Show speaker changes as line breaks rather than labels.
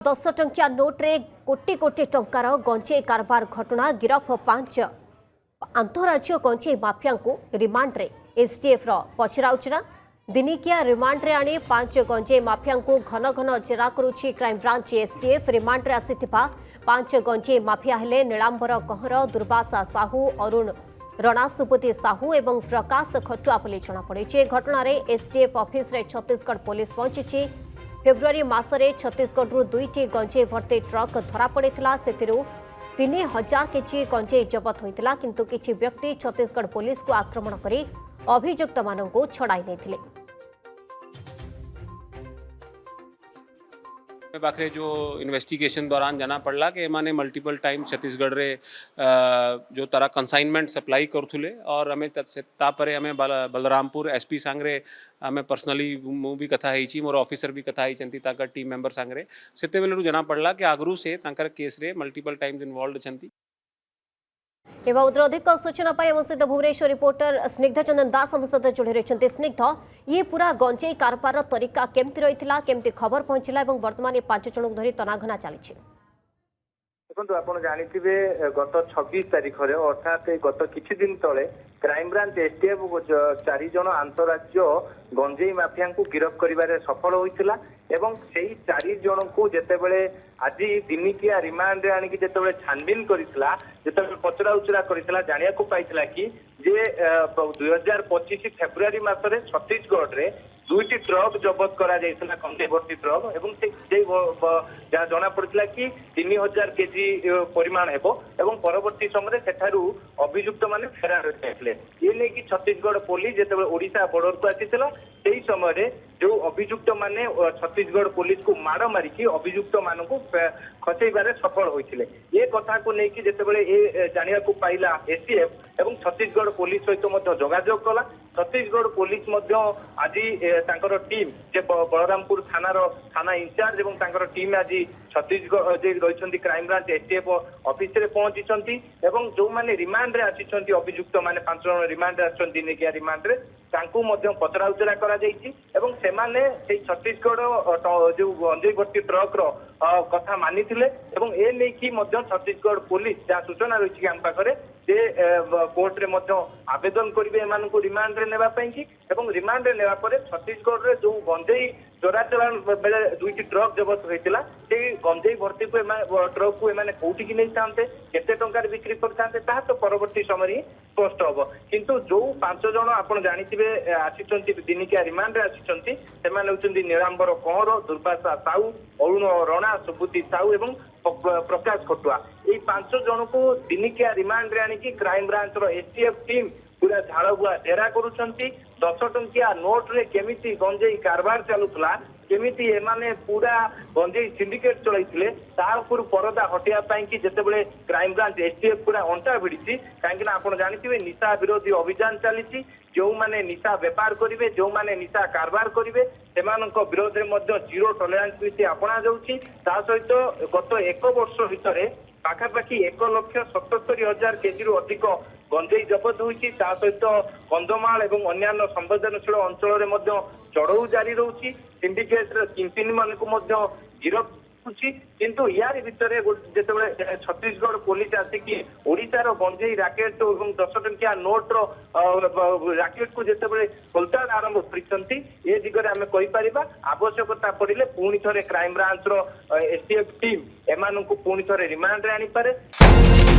10 टंकिया नोट्रे कोटी कोटी टंकार गंजे कारबार घटना गिरफ 5 अंतरराज्य गंजे माफिया को रिमांड रे एसटीएफ पचराउचरा दिनिकिया रिमांड रे आनी 5 गंजे माफिया को घन घन जेरा करुछि क्राइम ब्रांच एसटीएफ रिमांड रे आसिथिबा 5 गंजे माफिया हेले नीलांबर कहर दुर्वासा साहू अरुण रणा सुपति साहू एवं प्रकाश खटुआ बोली जଣାपड़ी घटना रे एसटीएफ ऑफिस रे छत्तीसगढ़ पुलिस पहुंची। फेब्रुआरी मासरे छत्तीसगढ़ दुईटी गंजे भर्ती ट्रक धरा पड़ा से 3000 केजी गंजे जबत होता किंतु किछि व्यक्ति छत्तीसगढ़ पुलिस को आक्रमण कर अभियुक्त मानू छड़ाई नहीं।
पाखे जो इन्वेस्टिगेशन दौरान जाना पड़ला कि माने मल्टीपल टाइम छत्तीसगढ़ रे जो तारा कंसाइनमेंट सप्लाई करुले और हमें तापरे हमें बलरामपुर एसपी सांगरे हमें पर्सनली मु भी कथा होती मोर ऑफिसर भी कथा होती ताकर टीम मेंबर सांगरे सेते बेलू जाना पड़ला कि आगरू से तांकर केस रे मल्टीपल टाइम्स इन्वॉल्व छंती।
अधिक सूचना सहित भुवनेश्वर रिपोर्टर स्निग्ध चंदन दास हम सहित जोड़ी रही। स्निग्ध ये पूरा गंजेई कारबार तरीका केमती रही केमती खबर पहुंचला और वर्तमान ये 5 जन धरी तनाघना चली
देखो आप जानिथिबे गत 26 तारीख रे अर्थात गत किछि दिन तले क्राइम ब्रांच एसटीएफ 4 जन अंतरराज्य गंजेई माफिया को गिरफ्त करिबारे सफल होइतिला एवं सेही 4 जन को जेतेबेले आज दिनिकिया रिमांड रे आनिक जेतेबेले छानबीन करितला जेतेबेले पचरा उचरा करितला जानिया को पाइतला कि जे 2025 फेब्रुआरी मासरे छत्तीसगढ़ रे दुईटी ट्रक जबत करा जाइतला गंजेई भर्ती ट्रक एवं से जहाँ जना पड़ता कि 3000 केजी परिमाण हेबो एवं परवर्ती समय सेठारु अभियुक्त माने फेरार होइतले ये नै कि छत्तीसगढ़ पुलिस जेतेबेले ओडिशा बॉर्डर को आसीतला सेही समय जो अभियुक्त माने छत्तीसगढ़ पुलिस को माड़ मारिकी अभियुक्त मान को खसैबारे सफल होइतिले ये कथा को नै कि जेतेबेले ए जानिया को पाइला एसटीएफ एवं छत्तीसगढ़ पुलिस सहित मध्य जोगाजोग कला छत्तीसगढ़ पुलिस मध्य आज तांकर टीम जे बलरामपुर थाना इंचार्ज एवं तांकर टीम आज छत्तीसगढ़ जे रहिसंती क्राइम ब्रांच एसटीएफ ऑफिस रे पहुंचीचंती एवं जो माने रिमांड रे आसीचंती अभियुक्त माने 5 जन रिमांड रे आछंती नेकिया रिमांड रे तांकू मध्य पचरा उचरा करा जाइछि एवं सेमाने से छत्तीसगढ़ जो गंजेई भर्ती ट्रक रो कथा मानिथिले एवं ए नै कि मध्य छत्तीसगढ़ पुलिस जहाँ सूचना रही आम पाखे जे कोर्ट रे मध्य आवेदन करिवे एमान को रिमांड रे नेबा पई कि एवं रिमांड रे नेबा परे छत्तीसगढ़ रे जो गंजेई चोराचालान बेले दुईटी ट्रक जबत होइतिला से गंजेई भर्ती को ट्रक को एमाने कोठी कि नै थांते केते टंकार बिक्री करथांते ता तो परवर्ती समय स्पष्ट हबो किंतु जो 5 जन आपण जानिथिबे आसीचंती दिनिकिया रिमांड रे आसीचंती सेमाने होचंती नीलांबर कहर दुर्वासा साहू अरुण रणा सुपति साहू एवं प्रकाश खटुआ ये 5 जन को दिनिकिया रिमांड रे आनिकी क्राइम ब्रांच रो एसटीएफ टीम पूरा झाड़बुआ डेरा करुछंती 10 टंकिया नोट रे केमिति गंजेई कारबार चालुतला केमिति एमाने पूरा गंजेई सिंडिकेट चलाइथिले ता ऊपर परदा हटिया पई कि जेतेबेले क्राइम ब्रांच एसटीएफ पूरा अंटा भिड़िछि काहेकि ना आपण जानिथिबे निशा विरोधी अभियान चलीछि जो माने निशा व्यापार करिवे जो माने निशा कारबार करिवे सेमानक विरोध रे मध्य जीरो टॉलरेंस नीति अपना जाउछि ता सहित गत 1 वर्ष भितरे पाखापाखि 1,77,000 केजी रु अधिक गंजेई जबत होइछि ता सहित कंधमाल एवं अन्य संवेदनशील अंचल रे मध्य चढ़ऊ जारी रहउछि सिंडिकेट रे किंपिन मान को मध्य गिरफ्त किंतु यार भितर जिते छत्तीसगढ़ पुलिस आसिकी ओडिशार गंजेई राकेट और 10 टंकिया नोट राकेट को जिते खोलताड़ आरंभ कर दिगरे आम कहीपर आवश्यकता पड़े पुणी थे क्राइम ब्रांच एसटीएफ टीम एम को पुणी थे रिमांड रे आनी पारे।